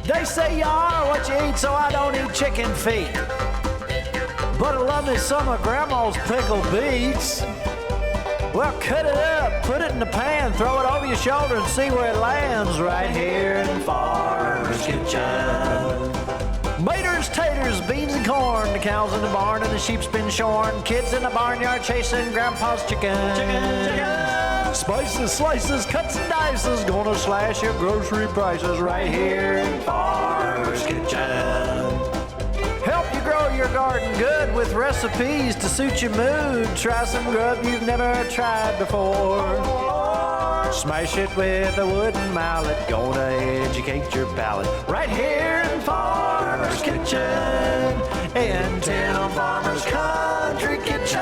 They say you are what you eat, so I don't eat chicken feet. But I love me some of Grandma's pickled beets. Well, cut it up, put it in the pan, throw it over your shoulder and see where it lands right here in Farmer's Kitchen. Maters, taters, beans and corn, the cows in the barn and the sheep's been shorn, kids in the barnyard chasing Grandpa's chicken. Spices, slices, cuts and dices, gonna slash your grocery prices right here in Farmer's Kitchen. Help you grow your garden good with recipes to suit your mood. Try some grub you've never tried before. Smash it with a wooden mallet, gonna educate your palate. Right here in Farmer's Kitchen, in Tim Farmer's Country Kitchen.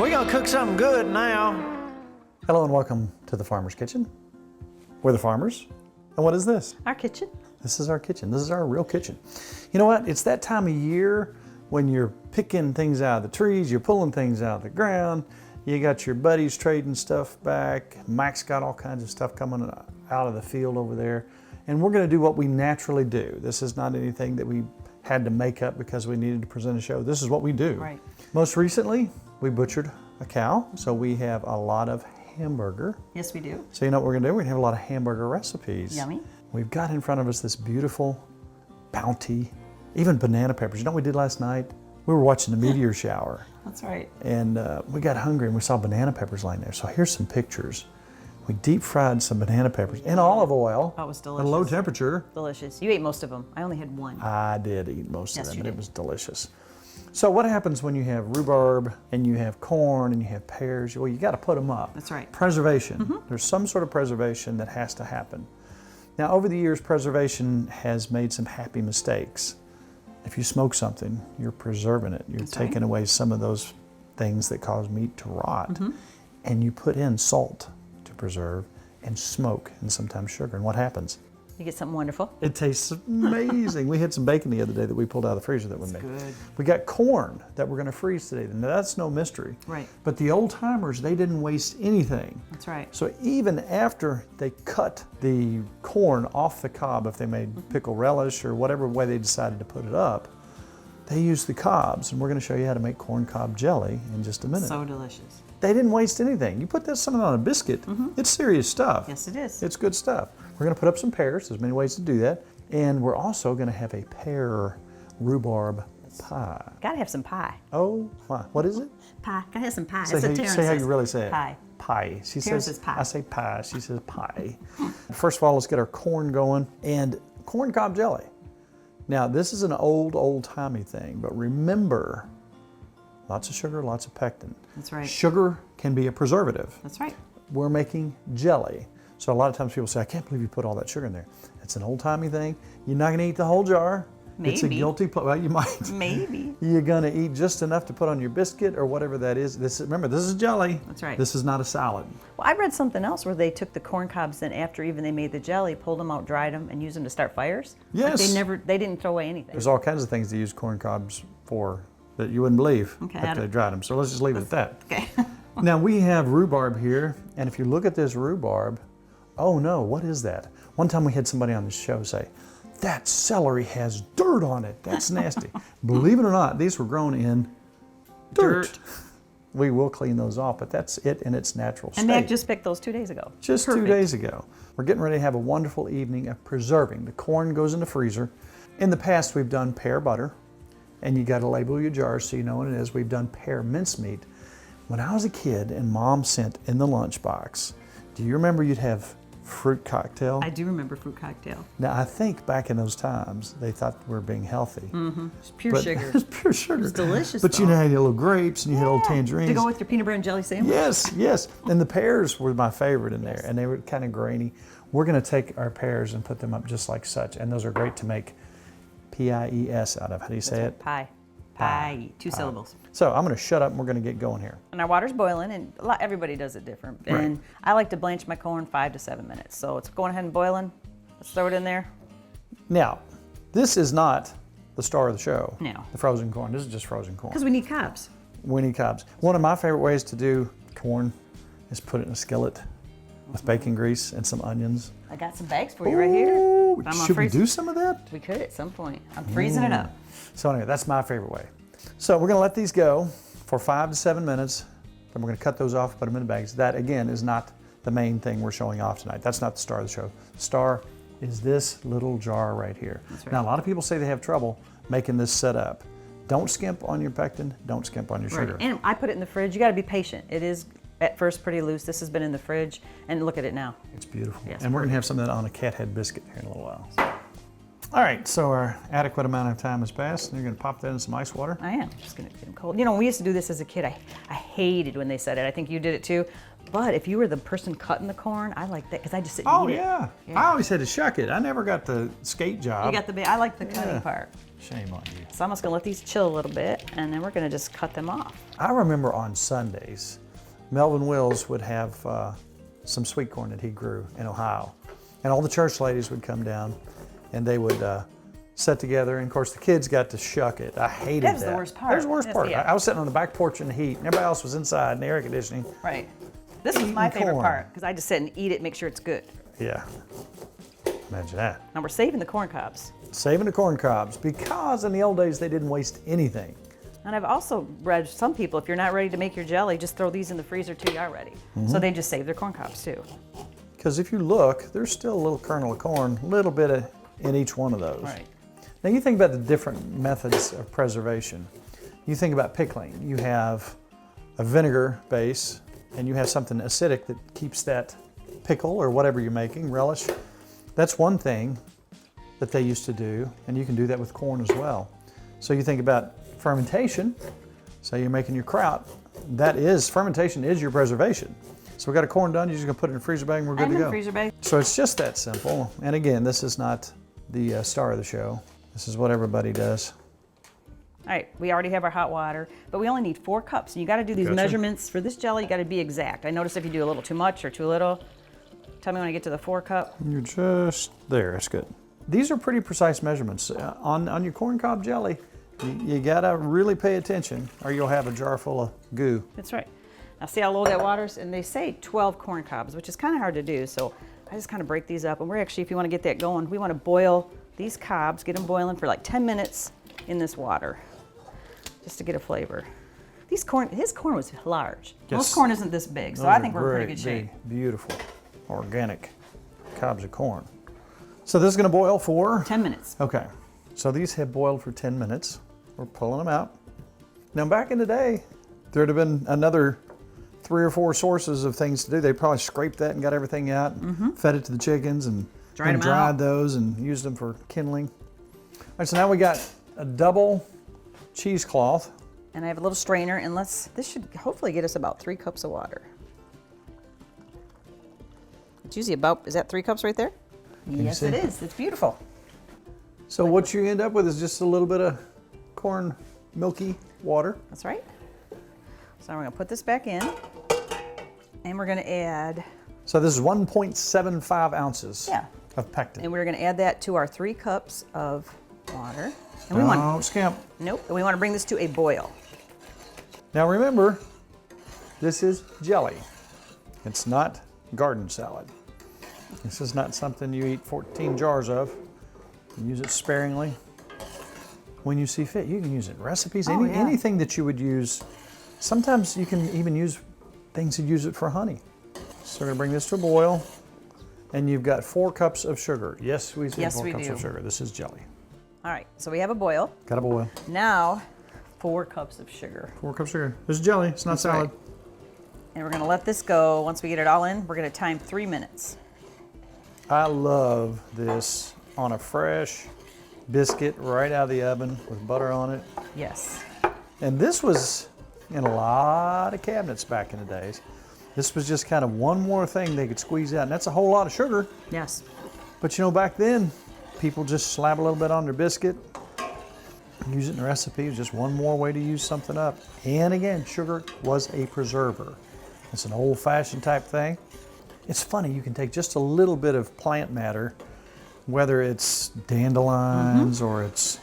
We're gonna cook something good now. Hello and welcome to the Farmer's Kitchen. We're the farmers. And what is this? Our kitchen. This is our kitchen. This is our real kitchen. You know what? It's that time of year when you're picking things out of the trees, you're pulling things out of the ground, you got your buddies trading stuff back. Mike's got all kinds of stuff coming out of the field over there. And we're gonna do what we naturally do. This is not anything that we had to make up because we needed to present a show. This is what we do. Right. Most recently, we butchered a cow, so we have a lot of hamburger. Yes, we do. So you know what we're gonna do? We're gonna have a lot of hamburger recipes. Yummy. We've got in front of us this beautiful bounty, even banana peppers. You know what we did last night? We were watching the meteor shower. That's right. And we got hungry and we saw banana peppers lying there. So here's some pictures. We deep fried some banana peppers in olive oil. That was At delicious. a low temperature. Delicious. You ate most of them. I only had one. I did eat most Yes, of them, you and it did. was delicious. So what happens when you have rhubarb and you have corn and you have pears? Well, you got to put them up. That's right. Preservation. There's some sort of preservation that has to happen. Now, over the years, preservation has made some happy mistakes. If you smoke something, you're preserving it. You're That's taking right. away some of those things that cause meat to rot. And you put in salt to preserve and smoke and sometimes sugar. And what happens? You get something wonderful. It tastes amazing. We had some bacon the other day that we pulled out of the freezer that we made. good. We got corn that we're going to freeze today. Now, that's no mystery. Right. But the old timers, they didn't waste anything. That's right. So even after they cut the corn off the cob, if they made pickle relish or whatever way they decided to put it up, they used the cobs. And we're going to show you how to make corn cob jelly in just a minute. So delicious. They didn't waste anything. You put something on a biscuit, it's serious stuff. Yes, it is. It's good stuff. We're going to put up some pears. There's many ways to do that. And we're also going to have a pear rhubarb pie. Gotta have some pie. Oh, my. What is it? Pie. Gotta have some pie. Say, how you really say it. Pie. Pie. She Pears says is pie. I say pie. She says pie. First of all, let's get our corn going. And corn cob jelly. Now, this is an old-timey thing, but remember, lots of sugar, lots of pectin. That's right. Sugar can be a preservative. That's right. We're making jelly. So a lot of times people say, I can't believe you put all that sugar in there. It's an old-timey thing. You're not gonna eat the whole jar. It's a Maybe. guilty pleasure. Well, you might. Maybe. You're gonna eat just enough to put on your biscuit or whatever that is. Remember, this is jelly. That's right. This is not a salad. Well, I read something else where they took the corn cobs and after even they made the jelly, pulled them out, dried them, and used them to start fires. Like Yes. they didn't throw away anything. There's all kinds of things to use corn cobs for that you wouldn't believe Okay, after they dried them. So let's just leave it at that. Okay. Now we have rhubarb here, and if you look at this rhubarb, oh no, what is that? One time we had somebody on the show say, that celery has dirt on it. That's nasty. Believe it or not, these were grown in dirt. We will clean those off, but that's it in its natural state. And Mac just picked those 2 days ago. Just Perfect. 2 days ago. We're getting ready to have a wonderful evening of preserving. The corn goes in the freezer. In the past, we've done pear butter, and you got to label your jars so you know what it is. We've done pear mincemeat. When I was a kid and Mom sent in the lunchbox, do you remember you'd have fruit cocktail? I do remember fruit cocktail. Now, I think back in those times, they thought we were being healthy. It's pure But sugar. It's pure sugar. It's delicious, But you though. know, you had little grapes and you had little tangerines. To go with your peanut butter and jelly sandwich. Yes, yes. And the pears were my favorite in there, and they were kind of grainy. We're going to take our pears and put them up just like such, and those are great to make P-I-E-S out of. How do you say it? Pie. Pie. Two syllables. So I'm going to shut up and we're going to get going here. And our water's boiling, and everybody does it different. Right. And I like to blanch my corn 5 to 7 minutes. So it's going ahead and boiling. Let's throw it in there. Now, this is not the star of the show. No. The frozen corn. This is just frozen corn. Because we need cobs. We need cobs. One of my favorite ways to do corn is put it in a skillet with bacon grease and some onions. I got some bags for you right here. Ooh, I'm gonna should we freeze- do some of that? We could at some point. I'm freezing it up. So anyway, that's my favorite way. So we're gonna let these go for 5 to 7 minutes. Then we're gonna cut those off, put them in the bags. That again is not the main thing we're showing off tonight. That's not the star of the show. The star is this little jar right here. That's right. Now a lot of people say they have trouble making this set up. Don't skimp on your pectin, don't skimp on your sugar. Right. And I put it in the fridge. You got to be patient. It is at first pretty loose. This has been in the fridge, and look at it now. It's beautiful. Yes, and we're gonna have some of that on a cat head biscuit here in a little while. All right, so our adequate amount of time has passed, and you're gonna pop that in some ice water. I am just gonna get them cold. You know, we used to do this as a kid. I hated when they said it. I think you did it too. But if you were the person cutting the corn, I like that because I just sit and Oh eat it. yeah. Yeah. I always had to shuck it. I never got the skate job. You got the. I like the cutting Yeah. part. Shame on you. So I'm just gonna let these chill a little bit, and then we're gonna just cut them off. I remember on Sundays, Melvin Wills would have some sweet corn that he grew in Ohio. And all the church ladies would come down and they would sit together. And of course, the kids got to shuck it. I hated that. That was the worst part. That was the worst That's- part. yeah. I was sitting on the back porch in the heat, and everybody else was inside in the air conditioning. Right. This was my Eating favorite corn. part because I just sit and eat it, make sure it's good. Yeah. Imagine that. Now we're saving the corn cobs. Saving the corn cobs because in the old days they didn't waste anything. And I've also read some people, if you're not ready to make your jelly, just throw these in the freezer till you are ready. So they just save their corn cobs too. Because if you look, there's still a little kernel of corn, a little bit in each one of those. Right. Now you think about the different methods of preservation. You think about pickling. You have a vinegar base and you have something acidic that keeps that pickle or whatever you're making, relish. That's one thing that they used to do, and you can do that with corn as well. So you think about fermentation. So you're making your kraut. Fermentation is your preservation. So we got a corn done, you're just gonna put it in a freezer bag and we're good I'm to in go. the freezer bag. So it's just that simple. And again, this is not the star of the show. This is what everybody does. All right, we already have our hot water, but we only need 4 cups. And you gotta do these Gotcha. measurements for this jelly, you gotta be exact. I notice if you do a little too much or too little, tell me when I get to the 4 cup. You're just there, that's good. These are pretty precise measurements. On your corn cob jelly, you gotta really pay attention or you'll have a jar full of goo. That's right. Now see how low that water's? And they say 12 corn cobs, which is kind of hard to do. So I just kind of break these up. And we're actually, if you want to get that going, we want to boil these cobs, get them boiling for like 10 minutes in this water, just to get a flavor. His corn was large. Yes. Most corn isn't this big, so Those I are think we're in pretty great, good shape. big, beautiful, organic cobs of corn. So this is gonna boil for? 10 minutes. Okay, so these have boiled for 10 minutes. We're pulling them out. Now back in the day, there'd have been another 3 or 4 sources of things to do. They probably scraped that and got everything out, and fed it to the chickens and Dried 'em dried out. those and used them for kindling. All right, so now we got a double cheesecloth. And I have a little strainer, and this should hopefully get us about 3 cups of water. It's usually about, is that 3 cups right there? you Yes, see? it is. It's beautiful. So what you end up with is just a little bit of corn milky water. That's right. So we're gonna put this back in, and we're gonna add, So this is 1.75 ounces Yeah. of pectin. and we're gonna add that to our 3 cups of water. And we want, Don't skimp. nope, and we wanna bring this to a boil. Now remember, this is jelly. It's not garden salad. This is not something you eat 14 jars of. You use it sparingly when you see fit. You can use it in recipes, Oh, yeah. anything that you would use. Sometimes you can even use things that use it for honey. So we're gonna bring this to a boil, and you've got 4 cups of sugar. Yes, we said Yes, 4 we cups do. of sugar. This is jelly. All right, so we have a boil. Got a boil. Now, 4 cups of sugar. 4 cups of sugar. This is jelly. It's not That's salad. right. And we're gonna let this go. Once we get it all in, we're gonna time 3 minutes. I love this on a fresh biscuit right out of the oven with butter on it. Yes. And this was in a lot of cabinets back in the days. This was just kind of one more thing they could squeeze out. And that's a whole lot of sugar. Yes. But you know, back then, people just slap a little bit on their biscuit, use it in a recipe. It was just one more way to use something up. And again, sugar was a preserver. It's an old-fashioned type thing. It's funny, you can take just a little bit of plant matter, whether it's dandelions or it's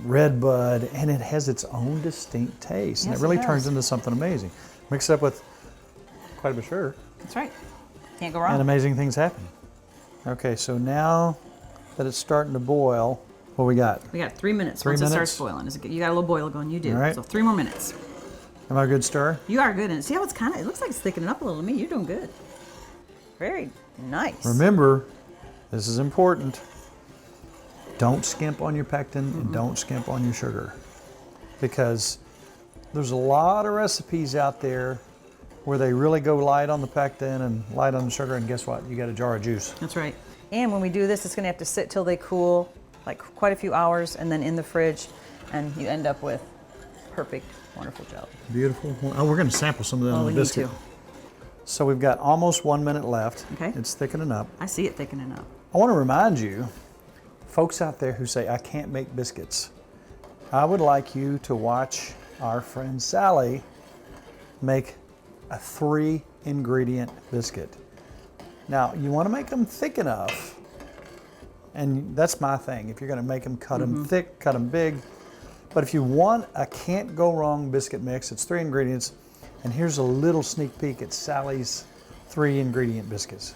red bud, and it has its own distinct taste. And Yes, it really it turns does. into something amazing. Mix it up with quite a bit of sugar. That's right. Can't go wrong. And amazing things happen. Okay, so now that it's starting to boil, what we got? We got 3 minutes. 3 Once minutes? it starts boiling, you got a little boil going. You do. All right. So 3 more minutes. Am I a good stir? You are good. And see how it's kind of, it looks like it's thickening up a little to me. You're doing good. Very nice. Remember, this is important. Don't skimp on your pectin and don't skimp on your sugar, because there's a lot of recipes out there where they really go light on the pectin and light on the sugar, and guess what? You got a jar of juice. That's right. And when we do this, it's going to have to sit till they cool, like quite a few hours, and then in the fridge, and you end up with perfect, wonderful jelly. Beautiful. Oh, we're going to sample some of that on we the biscuit. need to. So we've got almost 1 minute left. Okay. It's thickening up. I see it thickening up. I want to remind you, folks out there who say, I can't make biscuits, I would like you to watch our friend Sally make a 3-ingredient biscuit. Now, you want to make them thick enough, and that's my thing. If you're going to make them, cut them thick, cut them big. But if you want a can't go wrong biscuit mix, it's 3 ingredients. And here's a little sneak peek at Sally's 3-ingredient biscuits.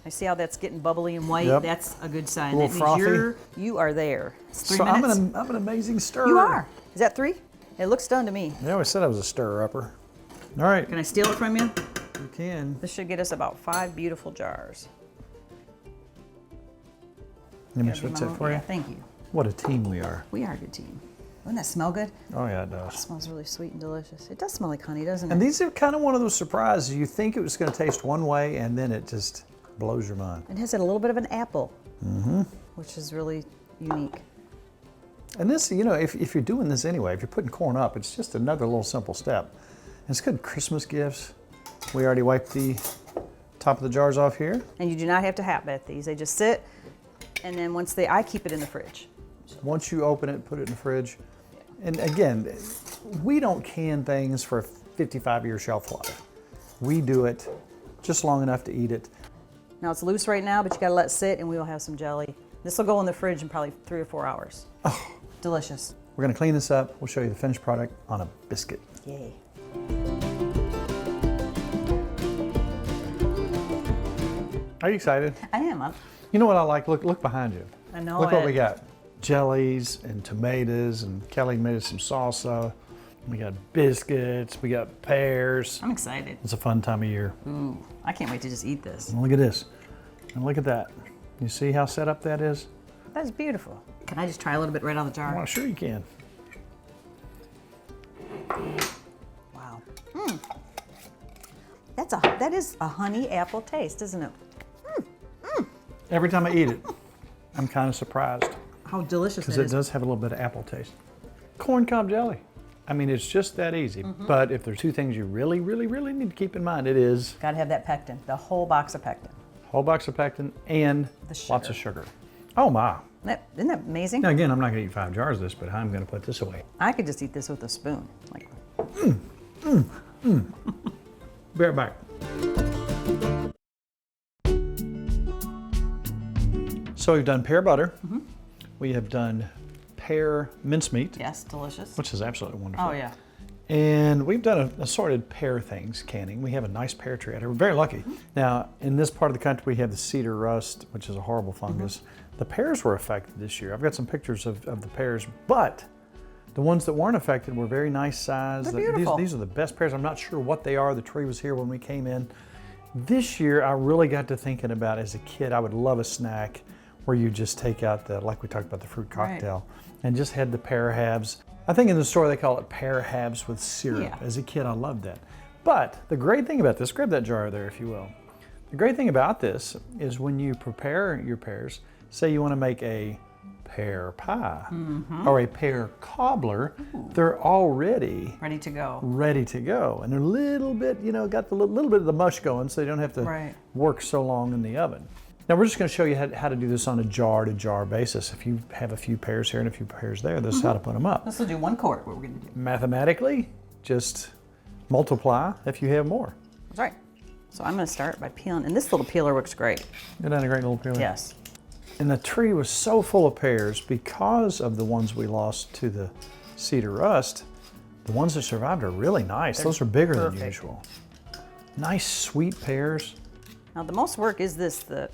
I see how that's getting bubbly and white. Yep. That's a good sign. A little That means frothy. you are there. It's 3 So minutes. I'm an amazing stirrer. You are. Is that 3? It looks done to me. They always said I was a stirrer-upper. All right, Can I steal it from you? you can. This should get us about 5 beautiful jars. Let me Gotta be switch my that for yeah, you. Thank you. What a team we are. We are a good team. Doesn't that smell good? Oh yeah, it It does. smells really sweet and delicious. It does smell like honey, doesn't And it? these are kind of one of those surprises. You think it was going to taste one way, and then it just blows your mind. It has a little bit of an apple, which is really unique. And this, you know, if you're doing this anyway, if you're putting corn up, it's just another little simple step. And it's good Christmas gifts. We already wiped the top of the jars off here. And you do not have to hot bet these. They just sit, and then once I keep it in the fridge. Once you open it, put it in the fridge. And again, we don't can things for a 55-year shelf life. We do it just long enough to eat it. Now it's loose right now, but you gotta let it sit, and we will have some jelly. This will go in the fridge in probably 3 or 4 hours. Oh, delicious. We're gonna clean this up. We'll show you the finished product on a biscuit. Yay. Are you excited? I am. You know what I like? Look behind you. I know Look what it. we got. Jellies and tomatoes, and Kelly made us some salsa. We got biscuits, we got pears. I'm excited. It's a fun time of year. Ooh, I can't wait to just eat this. And look at this. And look at that. You see how set up that is? That's beautiful. Can I just try a little bit right out of the jar? Well, sure you can. Wow. That is a honey apple taste, isn't it? Every time I eat it, I'm kind of surprised, How delicious because it it is. does have a little bit of apple taste. Corn cob jelly. I mean, it's just that easy. But if there are 2 things you really, really, really need to keep in mind, it is Gotta have that pectin, the whole box of pectin. whole box of pectin and The lots of sugar. Oh my. Isn't that amazing? Now again, I'm not gonna eat 5 jars of this, but I'm gonna put this away. I could just eat this with a spoon. Like, Be right back. So we've done pear butter. We have done pear mincemeat, yes, delicious. which is absolutely wonderful. Oh yeah. And we've done assorted pear things, canning. We have a nice pear tree out here. We're very lucky. Now, in this part of the country, we have the cedar rust, which is a horrible fungus. The pears were affected this year. I've got some pictures of the pears, but the ones that weren't affected were very nice size. They're beautiful. These are the best pears. I'm not sure what they are. The tree was here when we came in. This year, I really got to thinking about, as a kid, I would love a snack where you just take out like we talked about, the fruit cocktail, and just had the pear halves. I think in the store they call it pear halves with syrup. Yeah. As a kid, I loved that. But the great thing about this, grab that jar there if you will. The great thing about this is when you prepare your pears, say you want to make a pear pie or a pear cobbler, they're already Ready to go. ready to go. And they're a little bit, you know, got the little bit of the mush going, so you don't have to Right. work so long in the oven. Now we're just going to show you how to do this on a jar-to-jar basis. If you have a few pears here and a few pears there, this is how to put them up. This will do 1 quart, what we're gonna do. Mathematically, just multiply if you have more. That's right. So I'm gonna start by peeling, and this little peeler works great. Isn't that a great little peeler? Yes. And the tree was so full of pears because of the ones we lost to the cedar rust. The ones that survived are really nice. Those are bigger than perfect. usual. Nice sweet pears. Now the most work is this, the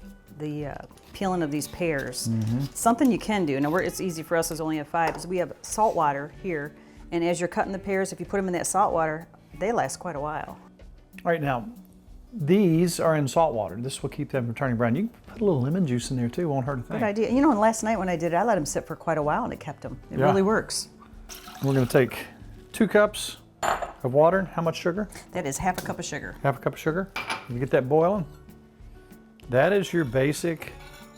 peeling of these pears. Something you can do, now it's easy for us because we only have 5, is we have salt water here, and as you're cutting the pears, if you put them in that salt water, they last quite a while. All right, now, these are in salt water. This will keep them from turning brown. You can put a little lemon juice in there too, won't hurt a thing. Good idea. You know, and last night when I did it, I let them sit for quite a while and it kept them. It really works. We're gonna take 2 cups of water. How much sugar? That is half a cup of sugar. Half a cup of sugar. You get that boiling. That is your basic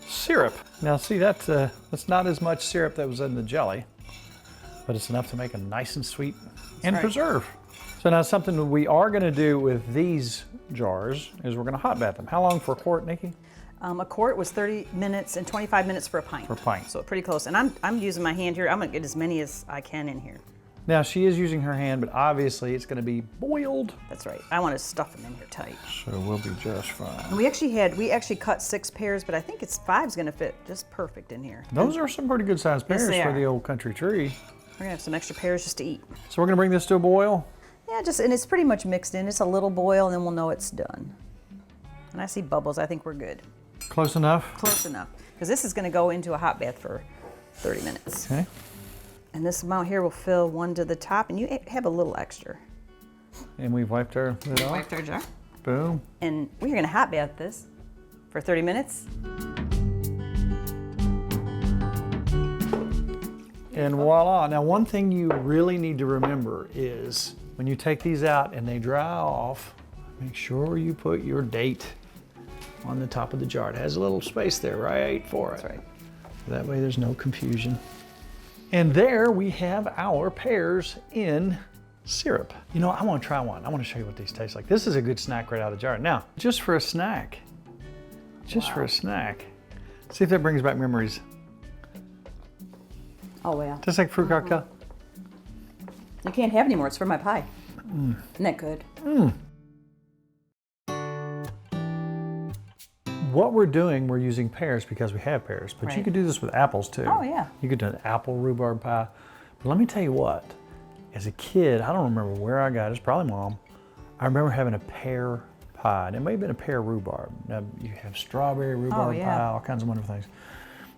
syrup. Now see, that's not as much syrup that was in the jelly, but it's enough to make them nice and sweet and preserve. So now something that we are gonna do with these jars is we're gonna hot bath them. How long for a quart, Nikki? A quart was 30 minutes and 25 minutes for a pint. For a pint. So pretty close. And I'm using my hand here. I'm gonna get as many as I can in here. Now she is using her hand, but obviously it's gonna be boiled. That's right. I wanna stuff them in here tight. So we'll be just fine. And we actually cut 6 pears, but I think 5's gonna fit just perfect in here. Those are some pretty good sized pears for the old country tree. We're gonna have some extra pears just to eat. So we're gonna bring this to a boil. Yeah, and it's pretty much mixed in. It's a little boil and then we'll know it's done. And I see bubbles, I think we're good. Close enough? Close enough. Because this is gonna go into a hot bath for 30 minutes. Okay. And this amount here will fill one to the top, and you have a little extra. And we've wiped our lid off. Wiped our jar. Boom. And we're gonna hot bath this for 30 minutes. And voila. Now one thing you really need to remember is when you take these out and they dry off, make sure you put your date on the top of the jar. It has a little space there, right, for it. That's right. That way there's no confusion. And there we have our pears in syrup. You know, I want to try one. I want to show you what these taste like. This is a good snack right out of the jar. Now, just for a snack. Just for a snack. See if that brings back memories. Oh, yeah. Just like fruit cocktail. You can't have any more. It's for my pie. Isn't that good? What we're doing, we're using pears because we have pears, but you could do this with apples too. Oh, yeah. You could do an apple rhubarb pie. But let me tell you what, as a kid, I don't remember where I got it, it's probably mom. I remember having a pear pie, and it may have been a pear rhubarb. Now you have strawberry rhubarb pie, all kinds of wonderful things.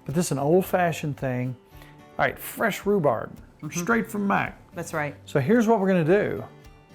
But this is an old-fashioned thing. All right, fresh rhubarb, straight from Mac. That's right. So here's what we're gonna do.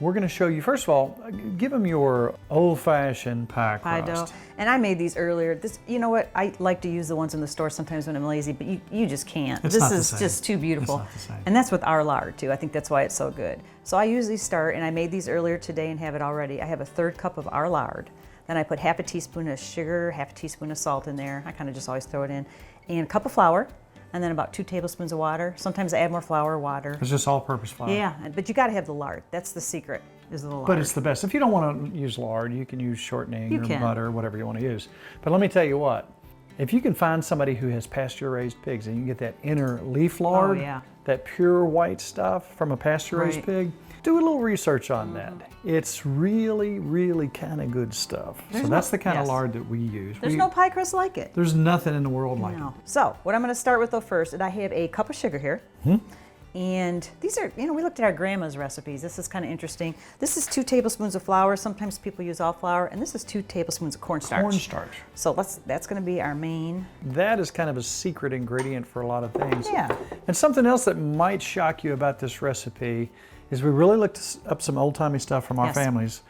We're gonna show you, first of all, give them your old-fashioned pie crust. Pie dough. And I made these earlier. You know what? I like to use the ones in the store sometimes when I'm lazy, but you just can't. It's this not the is same. just too beautiful. It's not the same. And that's with our lard too. I think that's why it's so good. So I usually start, and I made these earlier today and have it already. I have a 1/3 cup of our lard. Then I put half a teaspoon of sugar, half a teaspoon of salt in there. I kind of just always throw it in. And a cup of flour, and then about 2 tablespoons of water. Sometimes I add more flour or water. It's just all-purpose flour. Yeah, but you gotta have the lard. That's the secret, is the lard. But it's the best. If you don't want to use lard, you can use shortening or can. butter, whatever you want to use. But let me tell you what, if you can find somebody who has pasture-raised pigs and you can get that inner leaf lard, that pure white stuff from a pasture-raised pig, do a little research on that. It's really, really kind of good stuff. So that's the kind of lard that we use. There's no pie crust like it. There's nothing in the world like it. So what I'm going to start with though first, and I have a cup of sugar here. And these are, we looked at our grandma's recipes. This is kind of interesting. This is 2 tablespoons of flour. Sometimes people use all flour. And this is 2 tablespoons of cornstarch. Cornstarch. So that's going to be our main. That is kind of a secret ingredient for a lot of things. Yeah. And something else that might shock you about this recipe is we really looked up some old-timey stuff from our families.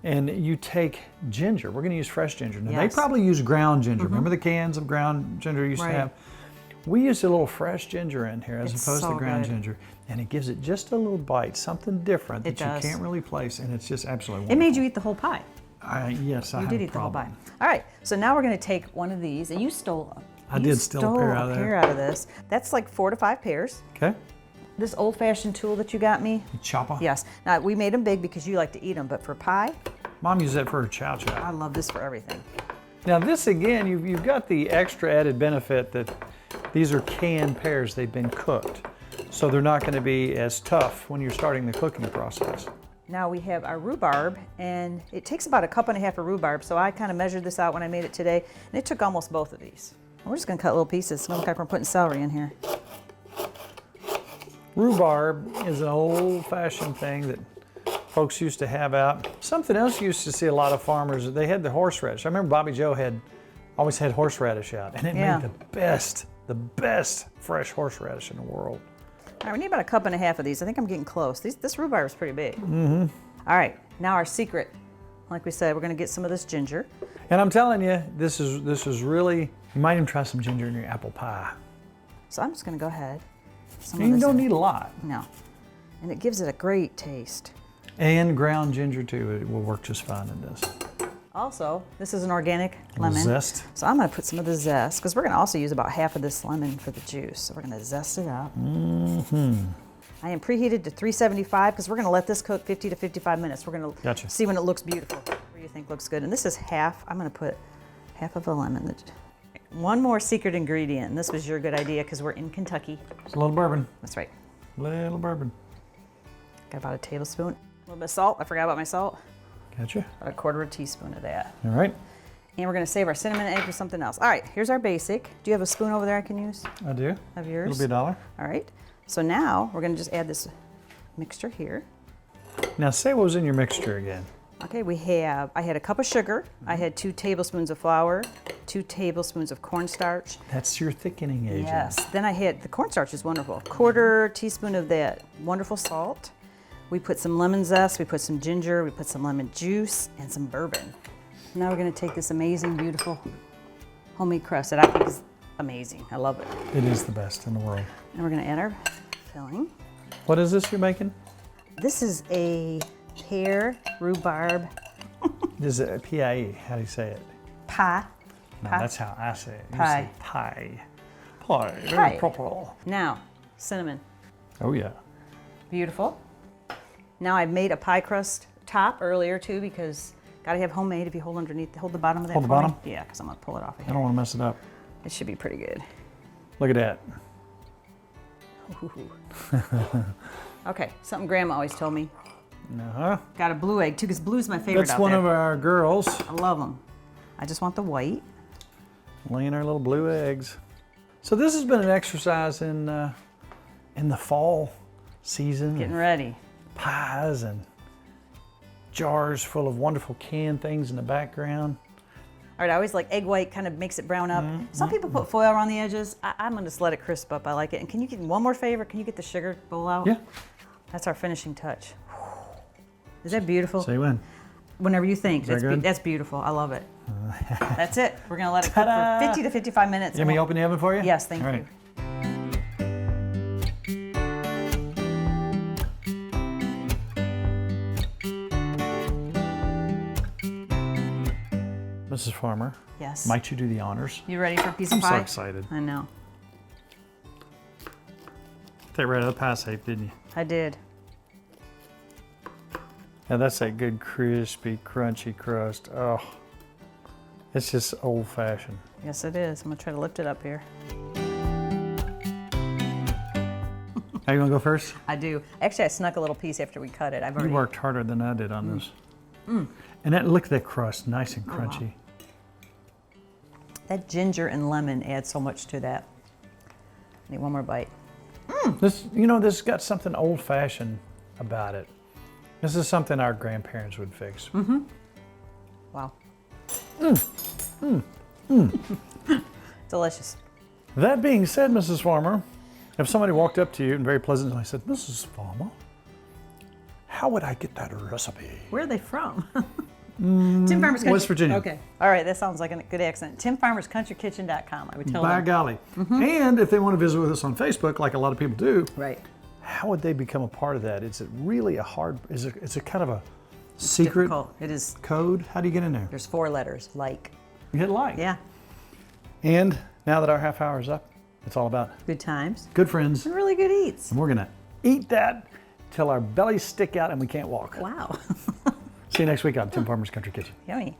And you take ginger. We're going to use fresh ginger. Now, they probably use ground ginger. Remember the cans of ground ginger you used to have? We used a little fresh ginger in here as opposed to ground ginger. And it gives it just a little bite, something different that you can't really place. And it's just absolutely wonderful. It made you eat the whole pie. Yes, I You have did a eat the whole problem. pie. All right, so now we're going to take one of these. And you stole I did steal a pear out of there. pear out of this. That's like 4 to 5 pears. Okay. This old-fashioned tool that you got me. Chopper. Yes. Now, we made them big because you like to eat them, but for pie, Mom used that for her chow I chow. love this for everything. Now this again, you've got the extra added benefit that these are canned pears. They've been cooked. So they're not going to be as tough when you're starting the cooking process. Now we have our rhubarb, and it takes about 1.5 cups of rhubarb, so I kind of measured this out when I made it today, and it took almost both of these. And we're just going to cut little pieces. It's going to look like we're putting celery in here. Rhubarb is an old-fashioned thing that folks used to have out. Something else you used to see a lot of farmers, they had the horseradish. I remember Bobby Joe always had horseradish out, and it made the best fresh horseradish in the world. All right, we need about 1.5 cups of these. I think I'm getting close. This rhubarb is pretty big. Mm-hmm. All right, now our secret. Like we said, we're gonna get some of this ginger. And I'm telling you, this is really, you might even try some ginger in your apple pie. So I'm just gonna go ahead. You don't need a lot. No. And it gives it a great taste. And ground ginger too, it will work just fine in this. Also, this is an organic lemon. Zest. So I'm gonna put some of the zest, because we're gonna also use about half of this lemon for the juice. So we're gonna zest it up. Mm-hmm. I am preheated to 375 because we're gonna let this cook 50 to 55 minutes. We're gonna see when it looks beautiful. What do you think looks good? And this is half, I'm gonna put half of a lemon. One more secret ingredient, and this was your good idea because we're in Kentucky. It's a little bourbon. That's right. Little bourbon. Got about a tablespoon. A little bit of salt. I forgot about my salt. Gotcha. About 1/4 teaspoon of that. All right. And we're gonna save our cinnamon egg for something else. All right, here's our basic. Do you have a spoon over there I can use? I do. Of yours? It'll be $1. All right. So now we're gonna just add this mixture here. Now say what was in your mixture again. Okay, I had a cup of sugar. I had 2 tablespoons of flour, 2 tablespoons of cornstarch. That's your thickening agent. Yes. Then I had, the cornstarch is wonderful. 1/4 teaspoon of that wonderful salt. We put some lemon zest, we put some ginger, we put some lemon juice, and some bourbon. Now we're gonna take this amazing, beautiful homemade crust that I think is amazing. I love it. It is the best in the world. And we're gonna add our filling. What is this you're making? This is a pear rhubarb This is a P-I-E. How do you say it? pie. No, Pie. that's how I say it. You Pie. say pie. Pie. Very Pie. proper. Now, cinnamon. Oh yeah. Beautiful. Now I've made a pie crust top earlier too because gotta have homemade. If you hold underneath, hold the bottom of that. Hold the for me. bottom? Yeah, because I'm gonna pull it off of I here. don't want to mess it up. It should be pretty good. Look at that. Okay, something Grandma always told me. Uh-huh. Got a blue egg too, because blue's my favorite. That's out one there. of our girls. I love them. I just want the white. Laying our little blue eggs. So this has been an exercise in the fall season. Getting ready. Pies and jars full of wonderful canned things in the background. All right, I always like egg white, kind of makes it brown up. Some people put foil around the edges. I'm gonna just let it crisp up. I like it. And can you get one more favor? Can you get the sugar bowl out? Yeah. That's our finishing touch. Is that beautiful? Say when. Whenever you think. that good? That's beautiful. I love it. That's it. We're gonna let it cook for 50 to 55 minutes. You want me to open the oven for you? Yes, thank All you. right. Mrs. Farmer, Yes. might you do the honors? You ready for a piece I'm of so pie? excited. I know. Take right out of the pie safe, didn't you? I did. Now that's that good crispy, crunchy crust. Oh, it's just old fashioned. Yes, it is. I'm gonna try to lift it up here. Are you gonna go first? I do. Actually, I snuck a little piece after we cut it. I've You already. worked harder than I did on this. And that, look at that crust, nice and crunchy. That ginger and lemon add so much to that. Need one more bite. This, you know, this has got something old fashioned about it. This is something our grandparents would fix. Wow. Delicious. That being said, Mrs. Farmer, if somebody walked up to you and very pleasantly said, Mrs. Farmer, how would I get that recipe? Where are they from? Tim Farmer's Country. West Virginia. Okay. All right. That sounds like a good accent. TimFarmersCountryKitchen.com. I would tell By them. golly. And if they want to visit with us on Facebook, like a lot of people do, Right. how would they become a part of that? Is it really a hard, is it kind of a secret Difficult. It is. code? How do you get in there? There's 4 letters. Like. You hit like. Yeah. And now that our half hour is up, it's all about Good times. good friends. And really good eats. And we're going to eat that till our bellies stick out and we can't walk. Wow. See you next week on Tim Farmer's Country Kitchen. Yummy.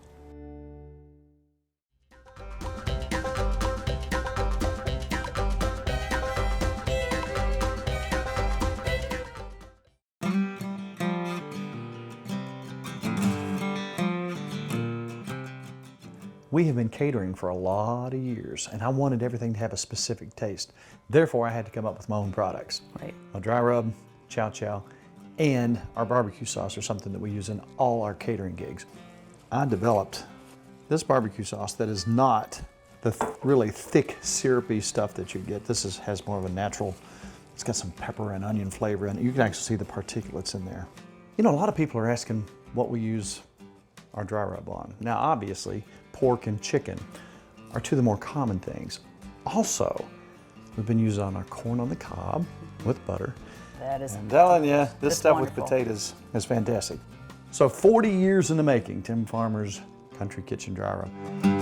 We have been catering for a lot of years, and I wanted everything to have a specific taste. Therefore, I had to come up with my own products. Right. A dry rub, chow chow, and our barbecue sauce are something that we use in all our catering gigs. I developed this barbecue sauce that is not the really thick syrupy stuff that you get. This has more of a natural, it's got some pepper and onion flavor in it. You can actually see the particulates in there. You know, a lot of people are asking what we use our dry rub on. Now obviously, pork and chicken are two of the more common things. Also, we've been using on our corn on the cob with butter. That is, I'm telling you, this that's stuff wonderful. with potatoes is fantastic. So 40 years in the making, Tim Farmer's Country Kitchen Dry Rub.